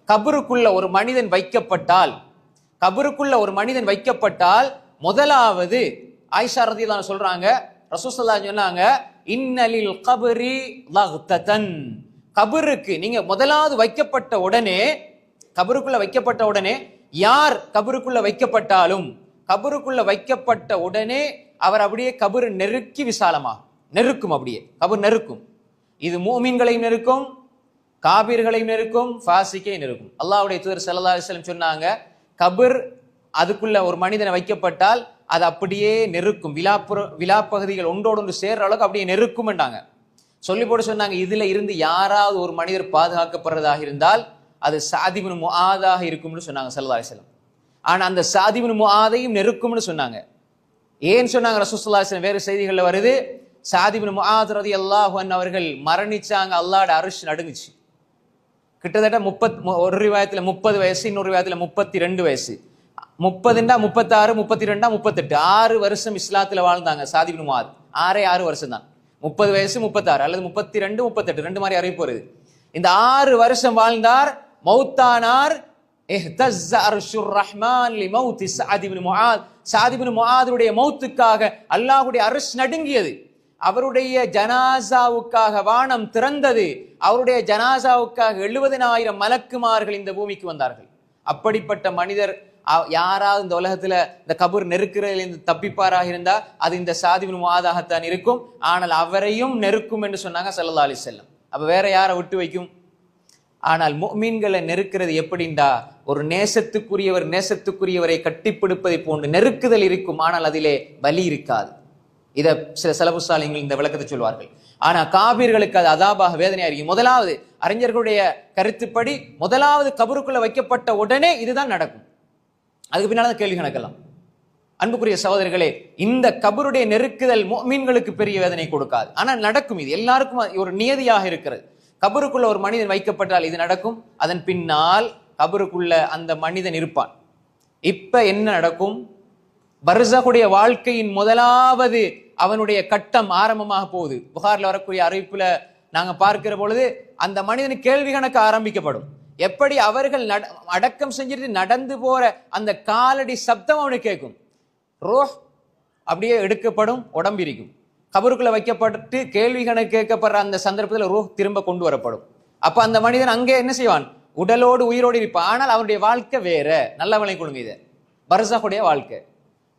கபருக்குள்ள ஒரு மனிதன் வைக்கப்பட்டால் முதலாவது ஆயிஷா ரலியல்லாஹு அன்ஹா சொல்றாங்க, ரசூல் ஸல்லல்லாஹு அலைஹி சொன்னாங்க, இன்னலில் கபரி லக்ததன், கபருக்கு நீங்க முதலாவது வைக்கப்பட்ட உடனே யார் கபருக்குள்ள வைக்கப்பட்ட உடனே அவர் அப்படியே கபரு நெருக்கி நெருக்கும், அப்படியே கபர் நெருக்கும். இது மூமின்களையும் நெருக்கும், காபீர்களையும் நெருக்கும், ஃபாசிக்கையும் நெருக்கும். அல்லாஹ்வுடைய தூதர் ஸல்லல்லாஹு அலைஹி வஸல்லம் சொன்னாங்க, கபர் அதுக்குள்ள ஒரு மனிதனை வைக்கப்பட்டால் அது அப்படியே நெருக்கும், விலாப்பகுதிகள் ஒன்றோடு சேர்ற அளவுக்கு அப்படியே நெருக்கும்ன்றாங்க. சொல்லி போட்டு சொன்னாங்க, இதுல இருந்து யாராவது ஒரு மனிதர் பாதுகாக்கப்படுறதாக இருந்தால் அது சஅத் இப்னு முஆதாக இருக்கும்னு சொன்னாங்க ஸல்லல்லாஹு அலைஹி வஸல்லம். ஆனா அந்த சஅத் இப்னு முஆதையும் நெருக்கும்னு சொன்னாங்க. ஏன் சொன்னாங்க ரசூல் ஸல்லல்லாஹு அலைஹி வஸல்லம்? வேறு செய்திகள்ல வருது, சஅத் இப்னு முஆத் ரலியல்லாஹு அன்ஹு அவர்கள் மரணிச்சாங்க, அல்லாஹ்வுடைய அர்ஷ் நடுங்குச்சு. கிட்டத்தட்ட ஒரு ரிவாயத்துல 30 வயசு, இன்னொரு ரிவாயத்துல 32 வயசு. 30 36 32 38 6 வருஷம் இஸ்லாத்துல வாழ்ந்தாங்க சஅத் இப்னு முஆத். 6 வருஷம் தான், 30 வயசு 36 அல்லது 32 38 ரெண்டு மாதிரி அறிவிப்பு வருது. இந்த 6 வருஷம் வாழ்ந்தார், மௌத்தானார். இஹ்தஸ்ஸ அர்ஷுர் ரஹ்மான் லிமௌத்தி சஅத் இப்னு முஆத், சஅத் இப்னு முஆதுடைய மௌத்துக்காக அல்லாஹ்வுடைய அர்ஷ் நடுங்கியது. அவருடைய ஜனாசாவுக்காக வானம் திறந்தது. அவருடைய ஜனாசாவுக்காக 70,000 மலக்குமார்கள் இந்த பூமிக்கு வந்தார்கள். அப்படிப்பட்ட மனிதர் யாராவது இந்த உலகத்துல இந்த கபர் நெருக்கிறதிலிருந்து தப்பிப்பாராக இருந்தா அது இந்த சஅத் இப்னு முஆதாகத்தான் இருக்கும். ஆனால் அவரையும் நெருக்கும் என்று சொன்னாங்க ஸல்லல்லாஹு அலைஹி வஸல்லம். அப்ப வேற யாரை விட்டு வைக்கும்? ஆனால் முஃமின்களை நெருக்கிறது எப்படிண்டா, ஒரு நேசத்துக்குரியவரை கட்டிப்பிடிப்பதை போன்று நெருக்குதல் இருக்கும், ஆனால் அதிலே வலி இருக்காது. இத சில ஸலஃபு ஸாலிஹீன்கள் இந்த விளக்கத்தை சொல்வார்கள். ஆனா காபீர்களுக்கு அது அதாபாக வேதனையா இருக்கும். முதலாவது அறிஞர்களுடைய கருத்துப்படி முதலாவது கபருக்குள்ள வைக்கப்பட்ட உடனே இதுதான் நடக்கும். அதுக்கு பின்னால கேள்வி கணக்கலாம். அன்புக்குரிய சகோதரர்களே, இந்த கபருடைய நெருக்குதல் முஃமின்களுக்கு பெரிய வேதனை கொடுக்காது, ஆனால் நடக்கும். இது எல்லாருக்கும் ஒரு நியதியாக இருக்கிறது. கபருக்குள்ள ஒரு மனிதன் வைக்கப்பட்டால் இது நடக்கும். அதன் பின்னால் கபருக்குள்ள அந்த மனிதன் இருப்பான். இப்ப என்ன நடக்கும்? பர்ஸகுடைய வாழ்க்கையின் முதலாவது அவனுடைய கட்டம் ஆரம்பமாக போகுது. புகார்ல வரக்கூடிய அறிவிப்புல நாங்க பார்க்கிற பொழுது அந்த மனிதனுக்கு கேள்வி கணக்கு ஆரம்பிக்கப்படும். எப்படி அவர்கள் அடக்கம் செஞ்சுட்டு நடந்து போற அந்த காலடி சப்தம் அவனுக்கு கேட்கும். ரோஹ் அப்படியே எடுக்கப்படும், உடம்பு இருக்கும். கபருக்குள்ள வைக்கப்பட்டு கேள்வி கணக்கு கேட்கப்படுற அந்த சந்தர்ப்பத்தில் ரூஹ் திரும்ப கொண்டு வரப்படும். அப்ப அந்த மனிதன் அங்கே என்ன செய்வான்? உடலோடு உயிரோடு இருப்பான். ஆனால் அவனுடைய வாழ்க்கை வேற. நல்ல விளங்கிக் கொள்ளுங்க, இது பர்ஸகுடைய வாழ்க்கை.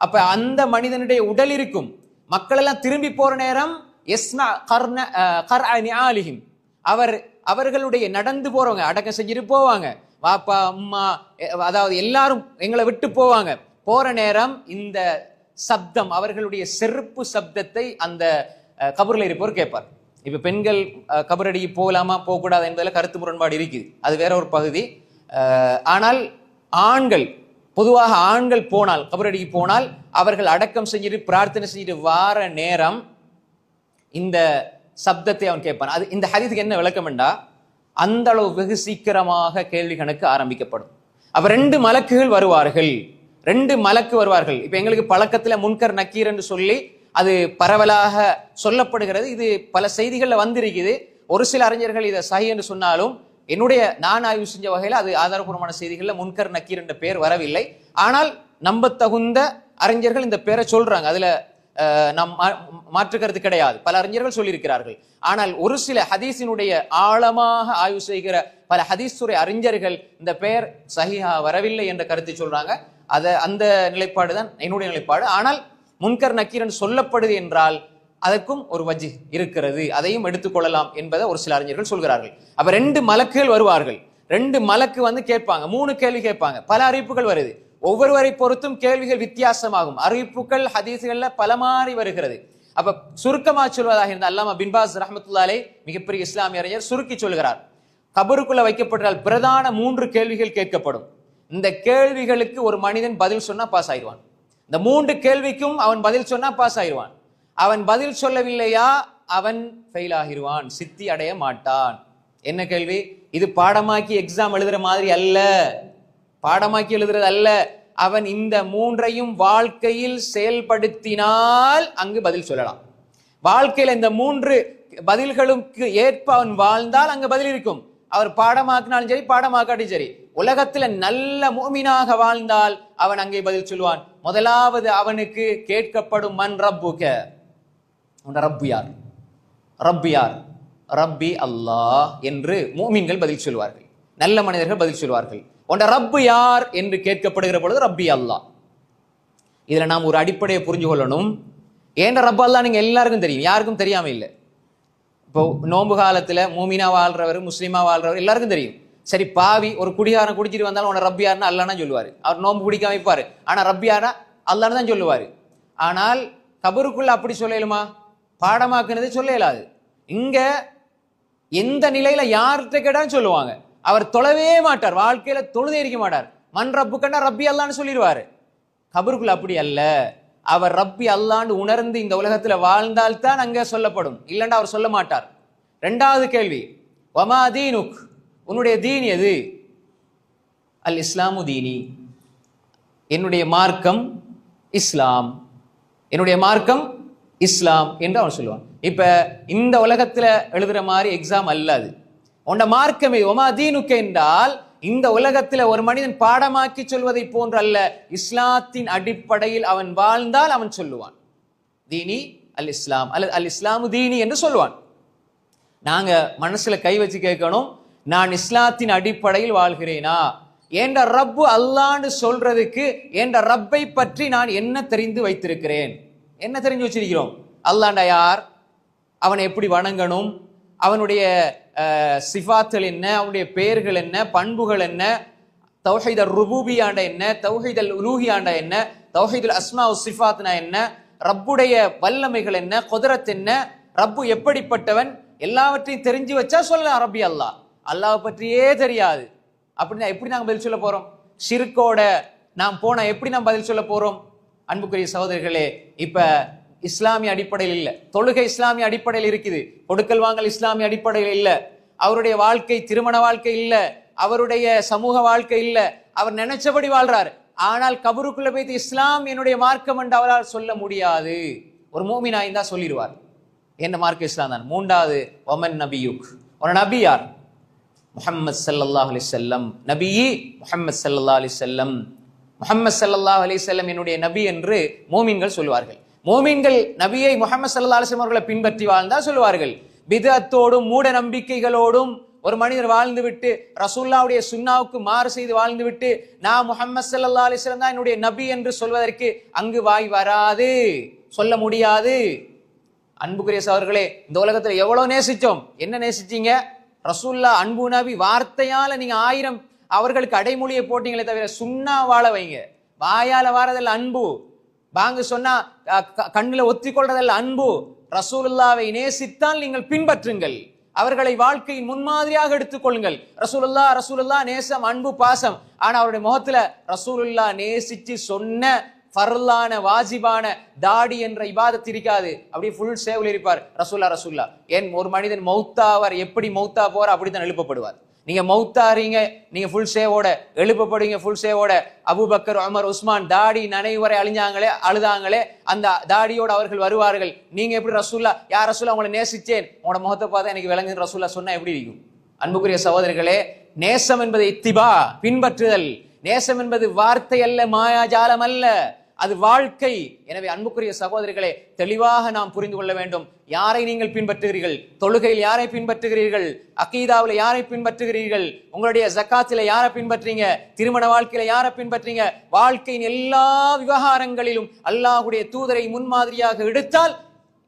அப்ப அந்த மனிதனுடைய உடல் இருக்கும். மக்கள் எல்லாம் திரும்பி போற நேரம் அவர்களுடைய நடந்து போறவங்க அடக்கம் செஞ்சுட்டு போவாங்க, வாப்பா அம்மா அதாவது எல்லாரும் எங்களை விட்டு போவாங்க. போற நேரம் இந்த சப்தம், அவர்களுடைய செருப்பு சப்தத்தை அந்த கபர்ல இருப்பவர் கேட்பார். இப்ப பெண்கள் கபரடிக்கு போகலாமா போகக்கூடாது என்பதில் கருத்து முரண்பாடு இருக்குது, அது வேற ஒரு பகுதி. ஆனால் ஆண்கள், பொதுவாக ஆண்கள் போனால் கபரடிக்கு போனால் அவர்கள் அடக்கம் செஞ்சுட்டு பிரார்த்தனை செஞ்சுட்டு வார நேரம் இந்த சப்தத்தை அவன் கேட்பான். அது இந்த ஹதீஸுக்கு என்ன விளக்கம் என்றா, அந்த அளவு வெகு சீக்கிரமாக கேள்வி கணக்கு ஆரம்பிக்கப்படும். அப்ப 2 மலக்குகள் வருவார்கள். இப்ப எங்களுக்கு பழக்கத்துல முன்கர் நக்கீர் என்று சொல்லி அது பரவலாக சொல்லப்படுகிறது. இது பல செய்திகள்ல வந்திருக்குது. ஒரு சில அறிஞர்கள் இதை சஹீஹ் என்று சொன்னாலும் நான் ஆய்வு செஞ்ச வகையில் அது ஆதாரபூர்வமான செய்திகள்ல முன்கர் நக்கீர் என்ற பெயர் வரவில்லை. ஆனால் நம்பத்தகுந்த அறிஞர்கள் இந்த பெயரை சொல்றாங்க. அதுல நாம் மாற்றுக்கிறது கிடையாது. பல அறிஞர்கள் சொல்லியிருக்கிறார்கள். ஆனால் ஒரு சில ஹதீஸினுடைய ஆழமாக ஆய்வு செய்கிற பல ஹதீஸ் துறை அறிஞர்கள் இந்த பெயர் சஹீஹா வரவில்லை என்ற கருத்தை சொல்றாங்க. அந்த நிலைப்பாடு தான் என்னுடைய நிலைப்பாடு. ஆனால் முன்கர் நக்கீரன் சொல்லப்படுது என்றால் அதற்கும் ஒரு வஜி இருக்கிறது, அதையும் எடுத்துக்கொள்ளலாம் என்பதை ஒரு சில அறிஞர்கள் சொல்கிறார்கள். அப்ப 2 மலக்குகள் வருவார்கள். 2 மலக்கு வந்து கேட்பாங்க, 3 கேள்வி கேட்பாங்க. பல அறிவிப்புகள் வருது, ஒவ்வொருவரை பொறுத்தும் கேள்விகள் வித்தியாசமாகும். அறிவிப்புகள் ஹதீஸ்கள்ல பல மாறி வருகிறது. அப்ப சுருக்கமா சொல்வதாக இருந்த அல்லாமா பின் பாஸ் ரஹ்மத்துல்லாஹி அலைஹி மிகப்பெரிய இஸ்லாமிய அறிஞர் சுருக்கி சொல்கிறார், கபருக்குள்ள வைக்கப்பட்டால் பிரதான 3 கேள்விகள் கேட்கப்படும். இந்த கேள்விகளுக்கு ஒரு மனிதன் பதில் சொன்னா பாஸ் ஆயிடுவான். இந்த 3 கேள்விக்கும் அவன் பதில் சொன்னா பாஸ் ஆயிடுவான். அவன் பதில் சொல்லவில்லையா அவன் ஃபெயில் ஆகிடுவான், சித்தி அடைய மாட்டான். என்ன கேள்வி? இது பாடமாக்கி எக்ஸாம் எழுதுற மாதிரி அல்ல, பாடமாக்கி எழுதுறது அல்ல. அவன் இந்த 3ஐயும் வாழ்க்கையில் செயல்படுத்தினால் அங்கு பதில் சொல்லலாம். வாழ்க்கையில இந்த 3 பதில்களுக்கு ஏற்ப அவன் வாழ்ந்தால் அங்கு பதில் இருக்கும். அவர் பாடமாக்கினாலும் சரி பாடமாக்காட்டி சரி, உலகத்துல நல்ல முஃமினாக வாழ்ந்தால் அவன் அங்கே பதில் சொல்லுவான். முதலாவது அவனுக்கு கேட்கப்படும் மன் ரப்புக, உன் ரப்பு யார்? ரப்பு யார்? ரப்பி அல்லாஹ் என்று முஃமின்கள் பதில் சொல்வார்கள், நல்ல மனிதர்கள் பதில் சொல்வார்கள். உன் ரப்பு யார் என்று கேட்கப்படுகிற பொழுது ரப்பி அல்லாஹ். இதுல நாம் ஒரு அடிப்படையை புரிஞ்சு கொள்ளணும். ஏன் ரப்பு அல்லாஹ் நீங்க எல்லாருக்கும் தெரியும், யாருக்கும் தெரியாம இல்லை. இப்போ நோன்பு காலத்துல மூமினா வாழ்றவர் முஸ்லீமா வாழ்றவர் எல்லாருக்கும் தெரியும். சரி, பாவி ஒரு குடிகாரன் குடிச்சிட்டு வந்தாலும் உன ரப்பி யாருன்னா அல்லாஹ்னா சொல்லுவாரு. அவர் நோன்பு குடிக்காம வைப்பாரு, ஆனா ரப்பி யாரா அல்லாஹ்னு தான் சொல்லுவாரு. ஆனால் கபருக்குள்ள அப்படி சொல்லலுமா? பாடமாக்குனது சொல்ல இயலாது. இங்க எந்த நிலையில யார்கிட்ட கேட்டாலும் சொல்லுவாங்க. அவர் தொழவே மாட்டார், வாழ்க்கையில தொழுதே இருக்க மாட்டார். மன் ரப்பு கண்டா ரப்பி அல்லான்னு சொல்லிடுவாரு. கபருக்குள்ள அப்படி அல்ல. அவர் ரப்பி அல்லான்னு உணர்ந்து இந்த உலகத்துல வாழ்ந்தால்தான் அங்க சொல்லப்படும், இல்லைன்னா அவர் சொல்ல மாட்டார். இரண்டாவது கேள்வி, வமா தீனுக், உன்னுடைய தீன் எது? அல் இஸ்லாமு தீனி, என்னுடைய மார்க்கம் இஸ்லாம், என்னுடைய மார்க்கம் இஸ்லாம் என்று அவன் சொல்லுவான். இப்ப இந்த உலகத்துல எழுதுற மாதிரி எக்ஸாம் அல்ல அது. உன்ட மார்க்கம் ஒமா தீனுக்க என்றால் இந்த உலகத்துல ஒரு மனிதன் பாடமாக்கி சொல்வதை போன்று அல்ல, இஸ்லாத்தின் அடிப்படையில் அவன் வாழ்ந்தால் அவன் சொல்லுவான் தீனி அல் இஸ்லாம் அல்லது அல் இஸ்லாமு தீனி என்று சொல்லுவான். நாங்க மனசுல கை வச்சு கேட்கணும், நான் இஸ்லாத்தின் அடிப்படையில் வாழ்கிறேனா? என்ற ரப்பு அல்லான்னு சொல்றதுக்கு என்ற ரப்பை பற்றி நான் என்ன தெரிந்து வைத்திருக்கிறேன்? என்ன தெரிஞ்சு வச்சிருக்கிறோம்? அல்லாண்டா யார், அவனை எப்படி வணங்கணும், அவனுடைய சிஃபாத்துகள் என்ன, அவனுடைய பெயர்கள் என்ன, பண்புகள் என்ன, தௌஹீத் ருபூபியாண்ட என்ன, தௌஹீத் உலூஹியாண்ட என்ன, தௌஹீத் அஸ்மா சிஃபாத்னா என்ன, ரப்புடைய வல்லமைகள் என்ன, குதரத் என்ன, ரப்பு எப்படிப்பட்டவன், எல்லாவற்றையும் தெரிஞ்சு வச்சா சொல்லலாம் ரப்பி அல்லாஹ். அல்லாஹ் பற்றியே தெரியாது அப்படின்னா எப்படி நாங்க பதில் சொல்ல போறோம்? ஷிர்கோட நாம் போனா எப்படி நாம் பதில் சொல்ல போறோம்? அன்புக்குரிய சகோதரர்களே, இப்ப இஸ்லாமிய அடிப்படையில் இல்ல, தொழுகை இஸ்லாமிய அடிப்படையில் இருக்குது, கொடுக்கல் வாங்கல் இஸ்லாமிய அடிப்படையில் இல்ல, அவருடைய வாழ்க்கை திருமண வாழ்க்கை இல்ல, அவருடைய சமூக வாழ்க்கை இல்ல, அவர் நினைச்சபடி வாழ்றார். ஆனால் கபருக்குள்ள போய் இஸ்லாம் என்னுடைய மார்க்கம் என்று அவரால் சொல்ல முடியாது. ஒரு மூமினாய் தான் சொல்லிடுவார், என்ன மார்க்கம் இஸ்லாம் தான். மூன்றாவது, ஒமன் நபியுக், ஒரு நபி யார்? முஹம்மது ஸல்லல்லாஹு அலைஹி வஸல்லம். நபி முஹம்மது ஸல்லல்லாஹு அலைஹி வஸல்லம், முஹம்மது ஸல்லல்லாஹு அலைஹி வஸல்லம் என்னுடைய நபி என்று மோமின்கள் சொல்வார்கள். மோமின்கள் நபியை முஹம்மது ஸல்லல்லாஹு அலைஹி வஸல்லம் அவர்களை பின்பற்றி வாழ்ந்தால் சொல்வார்கள். பிதஅத்தோடும் மூட நம்பிக்கைகளோடும் ஒரு மனிதர் வாழ்ந்து விட்டு ரசூலுல்லாஹ்வுடைய சுன்னாவுக்கு மாறு செய்து வாழ்ந்து விட்டு நான் முஹம்மது ஸல்லல்லாஹு அலைஹி வஸல்லம் தான் என்னுடைய நபி என்று சொல்வதற்கு அங்கு வாய் வராது, சொல்ல முடியாது. அன்புக்குரிய சகோதரர்களே, இந்த உலகத்துல எவ்வளவு நேசிச்சோம், என்ன நேசிச்சீங்க? ரசூலுல்லாஹ் அன்பு நபி வார்த்தையால நீங்க 1000 அவர்களுக்கு அடைமொழியை போட்டீங்களே தவிர சுன்னா வாழ வைங்க. வாயால வாரதல்ல அன்பு, வாங்க சொன்னா கண்ணுல ஒத்தி கொள்றதல்ல அன்பு. ரசூலுல்லாவை நேசித்தால் நீங்கள் பின்பற்றுங்கள், அவர்களை வாழ்க்கையின் முன்மாதிரியாக எடுத்துக்கொள்ளுங்கள். ரசூலுல்லாஹ் ரசூலுல்லாஹ் நேசம், அன்பு, பாசம். ஆனா அவருடைய முகத்துல ரசூலுல்லாஹ் நேசிச்சு சொன்ன ஃபர்லான வாஜிபான தாடி என்ற இபாதத் இருக்காது. அப்படியே ஃபுல் சேவ்ல இருப்பார் ரசூல்லா ரசூல்லா. ஏன் ஒரு மனிதன் மௌத்தாவார், எப்படி மௌத்தா போற அப்படித்தான் எழுப்பப்படுவார். நீங்க மௌத்தாறீங்க, நீங்க ஃபுல் சேவோட எழுப்பப்படுவீங்க, ஃபுல் சேவோட. அபூபக்கர், உமர், உஸ்மான் தாடி நனைவரை அழிஞ்சாங்களே, அழுதாங்களே, அந்த தாடியோட அவர்கள் வருவார்கள். நீங்க எப்படி ரசூல்லா, யார் ரசூல்லா உங்களை நேசிச்சேன், உங்களோட முகத்தை பார்த்தா எனக்கு விளங்கு ரசூல்லா சொன்னா எப்படி இருக்கும்? அன்புக்குரிய சகோதரர்களே, நேசம் என்பது இத்திபா, பின்பற்றுதல். நேசம் என்பது வார்த்தை அல்ல, மாயாஜாலம் அல்ல, அது வாழ்க்கை. எனவே அன்புக்குரிய சகோதரர்களே, தெளிவாக நாம் புரிந்து கொள்ள வேண்டும். யாரை நீங்கள் பின்பற்றுகிறீர்கள்? தொழுகையில் யாரை பின்பற்றுகிறீர்கள்? அகீதாவில் யாரை பின்பற்றுகிறீர்கள்? உங்களுடைய ஜக்காத்தில யாரை பின்பற்றீங்க? திருமண வாழ்க்கையில யாரை பின்பற்றீங்க? வாழ்க்கையின் எல்லா விவகாரங்களிலும் அல்லாஹ்வுடைய தூதரை முன்மாதிரியாக எடுத்தால்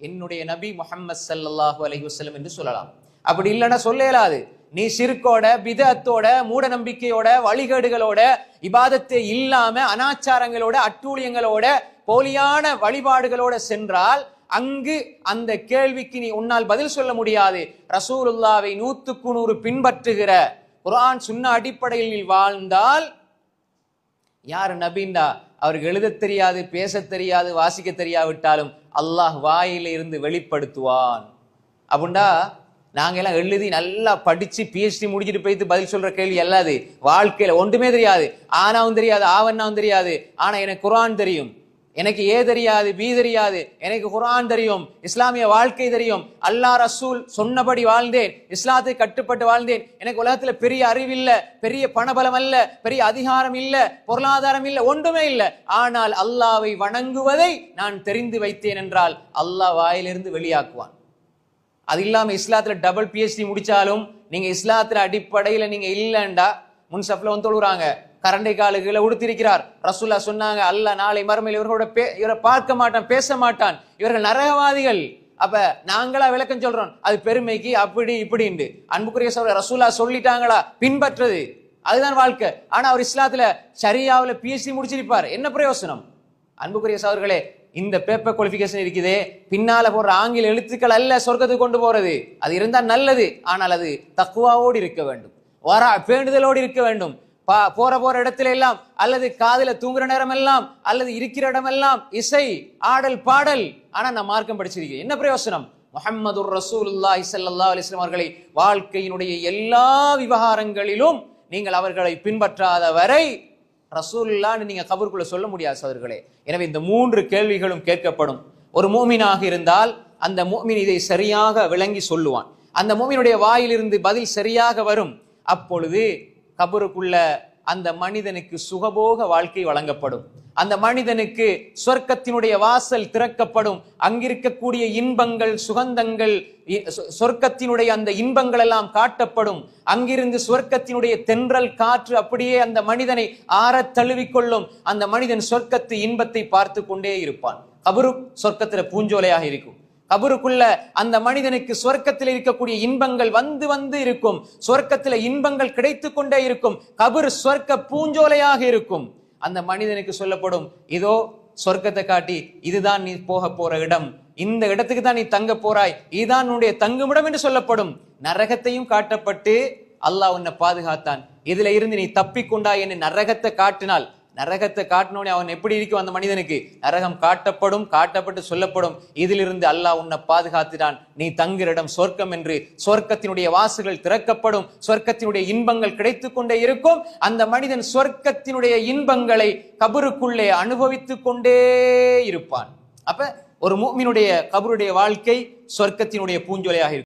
என்னுடைய நபி முஹம்மது ஸல்லல்லாஹு அலைஹி வஸல்லம் என்று சொல்லலாம். அப்படி இல்லைன்னா சொல்ல இயலாது. நீ ஷிர்கோட, பிதஅத்தோட, மூட நம்பிக்கையோட, வழிகேடுகளோட, இபாதத்தை இல்லாம அனாச்சாரங்களோட, அட்டூழியங்களோட, போலியான வழிபாடுகளோட சென்றால் அங்கு அந்த கேள்விக்கு நீ உன்னால் பதில் சொல்ல முடியாது. ரசூலுல்லாவை 100க்கு 100 பின்பற்றுகிற குர்ஆன் சுன்னா அடிப்படையில் வாழ்ந்தால் யார் நபிண்டா? அவருக்கு எழுத தெரியாது, பேச தெரியாது, வாசிக்க தெரியாவிட்டாலும் அல்லாஹ் வாயில இருந்து வெளிப்படுத்துவான். அப்படின்னா நாங்க எல்லாம் எழுதி நல்லா படிச்சு PhD முடிச்சுட்டு போயிட்டு பதில் சொல்ற கேள்வி அல்லாது. வாழ்க்கையில ஒன்றுமே தெரியாது, ஆனாவும் தெரியாது, ஆவன்னாவும் தெரியாது, ஆனா எனக்கு குர்ஆன் தெரியும். எனக்கு ஏ தெரியாது, பி தெரியாது, எனக்கு குர்ஆன் தெரியும், இஸ்லாமிய வாழ்க்கை தெரியும், அல்லாஹ் ரசூல் சொன்னபடி வாழ்ந்தேன், இஸ்லாத்தை கட்டுப்பட்டு வாழ்ந்தேன், எனக்கு உலகத்துல பெரிய அறிவில்ல, பெரிய பணபலம் அல்ல, பெரிய அதிகாரம் இல்ல, பொருளாதாரம் இல்ல, ஒன்றுமே இல்ல, ஆனால் அல்லாஹ்வை வணங்குவதை நான் தெரிந்து வைத்தேன் என்றால் அல்லாஹ் வாயிலிருந்து வெளியாக்குவான். அது இல்லாம இஸ்லாத்துல டபுள் PhD முடிச்சாலும் நீங்க இஸ்லாத்துல அடிப்படையில நீங்க இல்லண்டா, முன்சப்ல வந்து தொழுறாங்க, கரண்டை காலுகளை உடுத்திருக்கிறார், ரசூலுல்லாஹ் சொன்னாங்க அல்லாஹ் நாளை மறுமையில் இவரை பார்க்க மாட்டான், பேச மாட்டான், இவர்கள் நரகவாதிகள். அப்ப நாங்களா விளக்கம் சொல்றோம் அது பெருமைக்கு அப்படி இப்படின்னு. அன்புக்குரிய சகோதரர், ரசூலுல்லாஹ் சொல்லிட்டாங்களா பின்பற்றது, அதுதான் வாழ்க்கை. ஆனா அவர் இஸ்லாத்துல ஷரியாவுல PhD முடிச்சிருப்பார், என்ன பிரயோசனம்? அன்புக்குரிய சகோதரர்களே, இந்த பேப்பர் குவாலிஃபிகேஷன் இருக்குதே, பின்னால போற ஆங்கில எழுத்துக்கள் அல்ல சொர்க்கத்துக்கு கொண்டு போறது. அது இருந்தா நல்லது, ஆனால் அது தக்வாவோடு இருக்க வேண்டும், பேண்டுதலோடு இருக்க வேண்டும். போற இடத்துல எல்லாம், அல்லது காதுல தூங்குற நேரம் எல்லாம், அல்லது இருக்கிற இடம் எல்லாம் இசை, ஆடல், பாடல். ஆனா நான் மார்க்கம் படிச்சிருக்கேன், என்ன பிரயோசனம்? முஹம்மதுர் ரசூலுல்லாஹி ஸல்லல்லாஹு அலைஹி வஸல்லம் அவர்களை வாழ்க்கையினுடைய எல்லா விவகாரங்களிலும் நீங்கள் அவர்களை பின்பற்றாத வரை ரசூலுல்லாஹ்னு நீங்க கபருக்குள்ள சொல்ல முடியாது சகோதரர்களே. எனவே இந்த 3 கேள்விகளும் கேட்கப்படும். ஒரு மூமினாக இருந்தால் அந்த மூமின் இதை சரியாக விளங்கி சொல்லுவான், அந்த மூமினுடைய வாயிலிருந்து பதில் சரியாக வரும். அப்பொழுது கபருக்குள்ள அந்த மனிதனுக்கு சுகபோக வாழ்க்கை வழங்கப்படும், அந்த மனிதனுக்கு சொர்க்கத்தினுடைய வாசல் திறக்கப்படும், அங்கிருக்கக்கூடிய இன்பங்கள், சுகந்தங்கள், சொர்க்கத்தினுடைய அந்த இன்பங்கள் எல்லாம் காட்டப்படும். அங்கிருந்து சொர்க்கத்தினுடைய தென்றல் காற்று அப்படியே அந்த மனிதனை ஆறத் தழுவிக்கொள்ளும். அந்த மனிதன் சொர்க்கத்து இன்பத்தை பார்த்து கொண்டே இருப்பான். கபரு சொர்க்கத்துல பூஞ்சோலையாக இருக்கும். கபருக்குள்ள அந்த மனிதனுக்கு சொர்க்கத்தில் இருக்கக்கூடிய இன்பங்கள் வந்து வந்து இருக்கும், சொர்க்கத்துல இன்பங்கள் கிடைத்து கொண்டே இருக்கும். கபர் சொர்க்க பூஞ்சோலையாக இருக்கும். அந்த மனிதனுக்கு சொல்லப்படும், இதோ சொர்க்கத்தை காட்டி, இதுதான் நீ போக போற இடம், இந்த இடத்துக்கு தான் நீ தங்க போறாய், இதுதான் உன்னுடைய தங்குமிடம் என்று சொல்லப்படும். நரகத்தையும் காட்டப்பட்டு அல்லாஹ் உன்னை பாதுகாத்தான், இதுல இருந்து நீ தப்பிக்கொண்டாய் என்று நரகத்தை காட்டினால், நரகத்தை காட்டினோடனே அவன் எப்படி இருக்கும் அந்த மனிதனுக்கு? நரகம் காட்டப்படும், காட்டப்பட்டு சொல்லப்படும், இதிலிருந்து அல்லாஹ் உன்னை பாதுகாத்துட்டான், நீ தங்குற இடம் சொர்க்கம் என்று. சொர்க்கத்தினுடைய வாசல்கள் திறக்கப்படும், சொர்க்கத்தினுடைய இன்பங்கள் கிடைத்து கொண்டே இருக்கும். அந்த மனிதன் சொர்க்கத்தினுடைய இன்பங்களை கபருக்குள்ளே அனுபவித்துக் கொண்டே இருப்பான். அப்ப ஒரு முஃமினுடைய கபருடைய வாழ்க்கை சொர்க்கத்தினுடைய பூஞ்சோலையாக இருக்கும்.